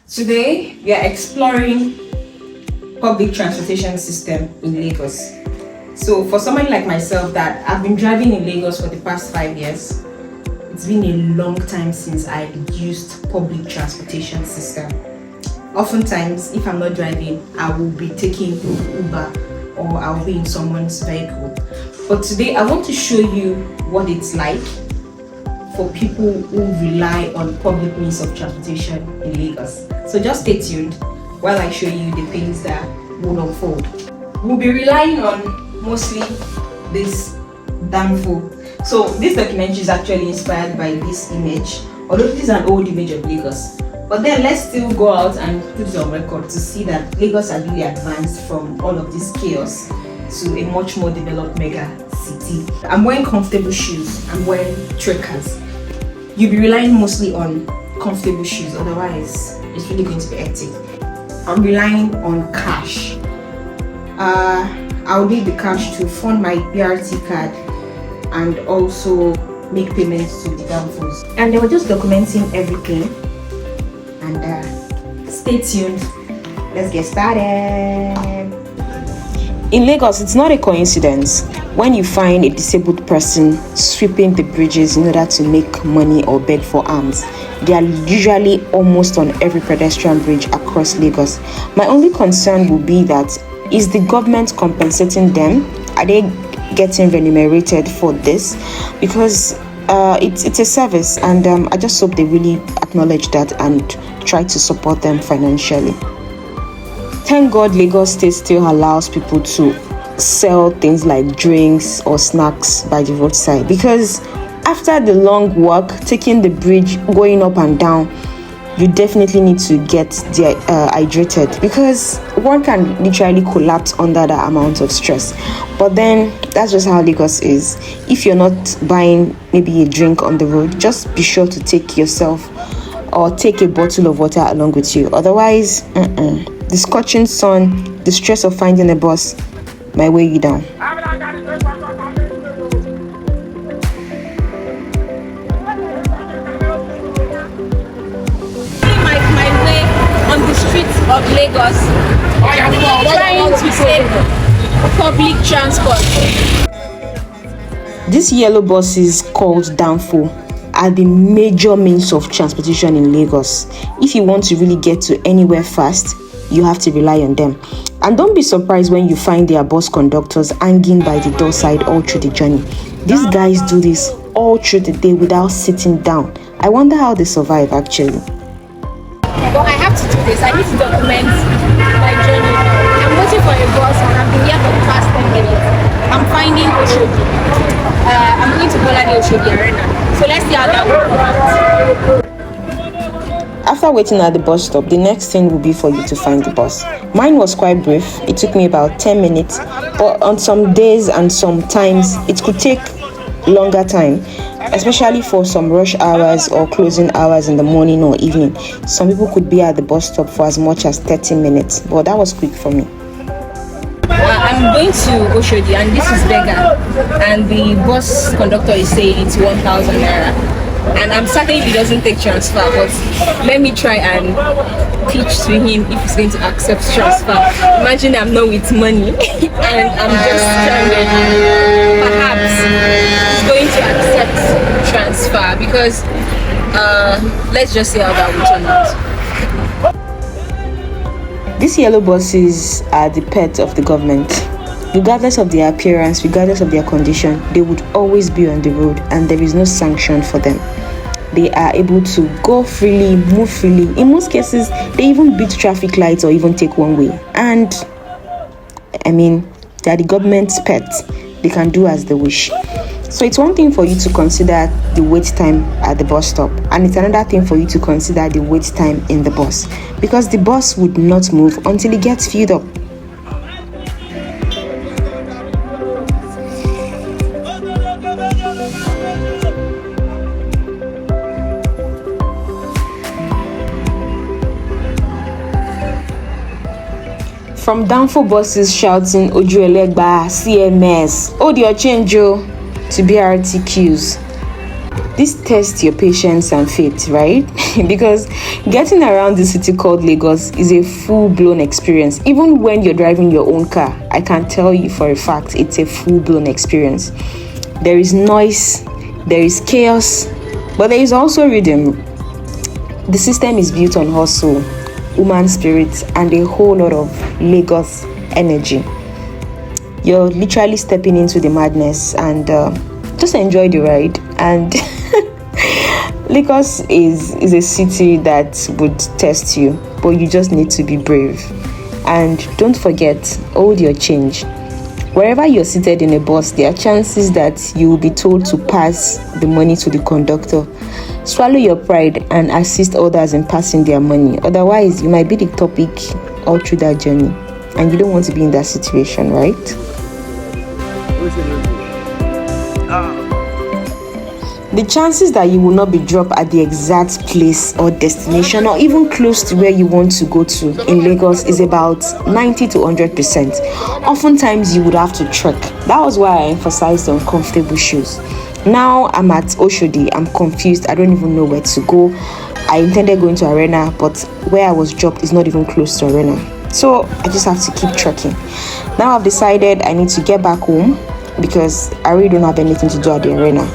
Today, we are exploring public transportation system in Lagos. So for somebody like myself that I've been driving in Lagos for the past 5 years, it's been a long time since I used public transportation system. Oftentimes, if I'm not driving, I will be taking Uber or I'll be in someone's vehicle. But today, I want to show you what it's like for people who rely on public means of transportation in Lagos. So just stay tuned while I show you the things that will unfold. We'll be relying on mostly this Danfo. So this documentary is actually inspired by this image, although this is an old image of Lagos. But then let's still go out and put it on record to see that Lagos has really advanced from all of this chaos to a much more developed mega city. I'm wearing comfortable shoes. I'm wearing trackers. You'll be relying mostly on comfortable shoes, otherwise it's really going to be hectic. I'm relying on cash. I'll need the cash to fund my BRT card and also make payments to the Danfos. And they were just documenting everything. And stay tuned. Let's get started. In Lagos, it's not a coincidence when you find a disabled person sweeping the bridges in order to make money or beg for alms. They are usually almost on every pedestrian bridge across Lagos. My only concern will be that, is the government compensating them? Are they getting remunerated for this? Because it's a service, and I just hope they really acknowledge that and try to support them financially. Thank God Lagos State still allows people to sell things like drinks or snacks by the roadside, because after the long walk, taking the bridge, going up and down, you definitely need to get hydrated, because one can literally collapse under that amount of stress. But then that's just how Lagos is. If you're not buying maybe a drink on the road, just be sure to take yourself or take a bottle of water along with you. Otherwise, the scorching sun, the stress of finding a bus might weigh you down. On the streets of Lagos, trying to save public transport. These yellow buses called Danfo are the major means of transportation in Lagos. If you want to really get to anywhere fast, you have to rely on them. And don't be surprised when you find their bus conductors hanging by the door side all through the journey. These guys do this all through the day without sitting down. I wonder how they survive actually. But I have to do this. I need to document my journey. I'm waiting for a bus and I've been here for the past 10 minutes. I'm finding Oshodi. I'm going to Bola Oshodi Arena. So let's see how that works. After waiting at the bus stop, the next thing will be for you to find the bus. Mine was quite brief. It took me about 10 minutes. But on some days and sometimes it could take longer time, especially for some rush hours or closing hours in the morning or evening. Some people could be at the bus stop for as much as 30 minutes, but that was quick for me. I'm going to Oshodi and this is Bega, and the bus conductor is saying it's 1,000 naira, and I'm certain if he doesn't take transfer, but let me try and pitch to him if he's going to accept transfer. Imagine I'm not with money and I'm just stranded. Perhaps he's going to accept transfer, because let's just see how that will turn out. These yellow buses are the pet of the government. Regardless of their appearance, regardless of their condition, they would always be on the road and there is no sanction for them. They are able to go freely, move freely. In most cases, they even beat traffic lights or even take one way. And I mean, they are the government's pets. They can do as they wish. So it's one thing for you to consider the wait time at the bus stop, and it's another thing for you to consider the wait time in the bus, because the bus would not move until it gets filled up. From Danfo buses shouting Ojuelegba, CMS, hold your change, to BRT queues. This tests your patience and faith, right? Because getting around the city called Lagos is a full-blown experience. Even when you're driving your own car, I can tell you for a fact it's a full-blown experience. There is noise, there is chaos, but there is also rhythm. The system is built on hustle, human spirit, and a whole lot of Lagos energy. You're literally stepping into the madness, and just enjoy the ride. And Lagos is a city that would test you, but you just need to be brave. And don't forget, hold your change. Wherever you're seated in a bus, there are chances that you will be told to pass the money to the conductor. Swallow your pride and assist others in passing their money. Otherwise, you might be the topic all through that journey, and you don't want to be in that situation, right? The chances that you will not be dropped at the exact place or destination, or even close to where you want to go to in Lagos, is about 90 to 100%. Oftentimes, you would have to trek. That was why I emphasized on comfortable shoes. Now I'm at Oshodi. I'm confused. I don't even know where to go. I intended going to Arena, but where I was dropped is not even close to Arena. So I just have to keep trekking. Now I've decided I need to get back home because I really don't have anything to do at the Arena.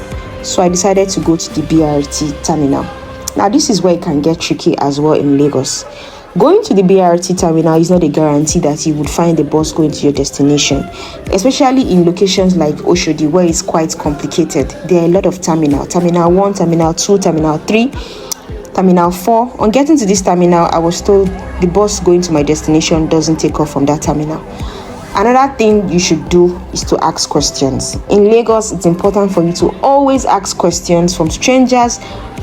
So I decided to go to the BRT terminal. Now this is where it can get tricky as well in Lagos. Going to the BRT terminal is not a guarantee that you would find the bus going to your destination, especially in locations like Oshodi where it's quite complicated. There are a lot of terminal 1, terminal 2, terminal 3, terminal 4. On getting to this terminal, I was told the bus going to my destination doesn't take off from that terminal. Another thing you should do is to ask questions. In Lagos, it's important for you to always ask questions from strangers,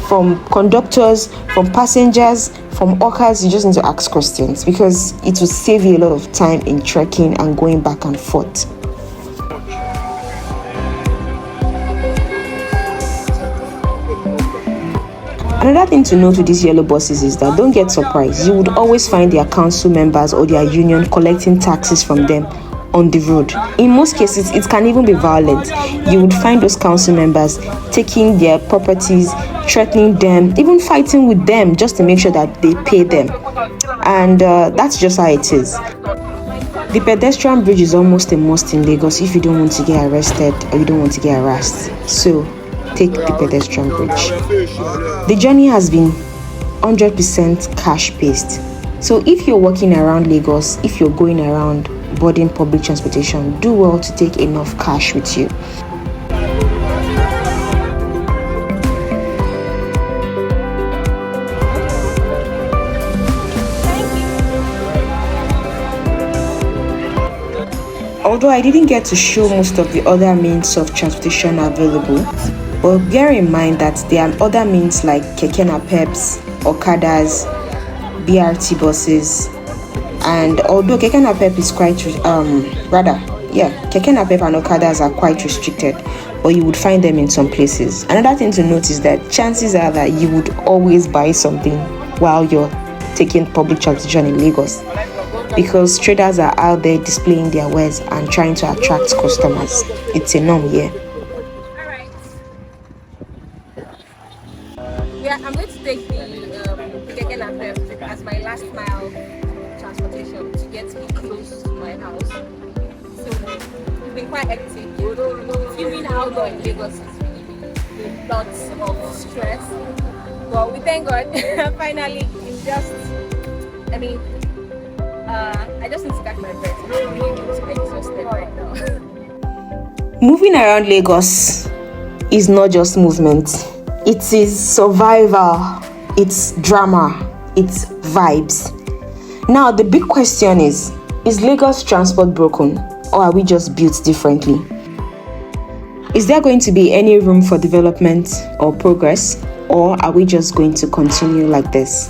from conductors, from passengers, from Okadas. You just need to ask questions because it will save you a lot of time in trekking and going back and forth. Another thing to note with these yellow buses is that don't get surprised. You would always find their council members or their union collecting taxes from them on the road. In most cases, it can even be violent. You would find those council members taking their properties, threatening them, even fighting with them just to make sure that they pay them. And that's just how it is. The pedestrian bridge is almost a must in Lagos if you don't want to get arrested or you don't want to get harassed. So take the pedestrian bridge. The journey has been 100% cash-based. So if you're walking around Lagos, if you're going around boarding public transportation, do well to take enough cash with you. Although I didn't get to show most of the other means of transportation available, but bear in mind that there are other means like Keke Napeps, Okadas, BRT buses, and although Keke Napeps is quite, Keke Napeps and Okadas are quite restricted, but you would find them in some places. Another thing to note is that chances are that you would always buy something while you're taking public transportation in Lagos, because traders are out there displaying their wares and trying to attract customers. It's a norm here. I'm going to take the Keke Napeps as my last mile transportation to get me close to my house. So it's been quite hectic. Living outdoor in Lagos is really lots of stress. But we thank God. Finally, it's just, I just need to catch my breath. I'm really exhausted right now. Moving around Lagos is not just movement. It is survival, it's drama, it's vibes. Now, the big question is Lagos transport broken, or are we just built differently? Is there going to be any room for development or progress, or are we just going to continue like this?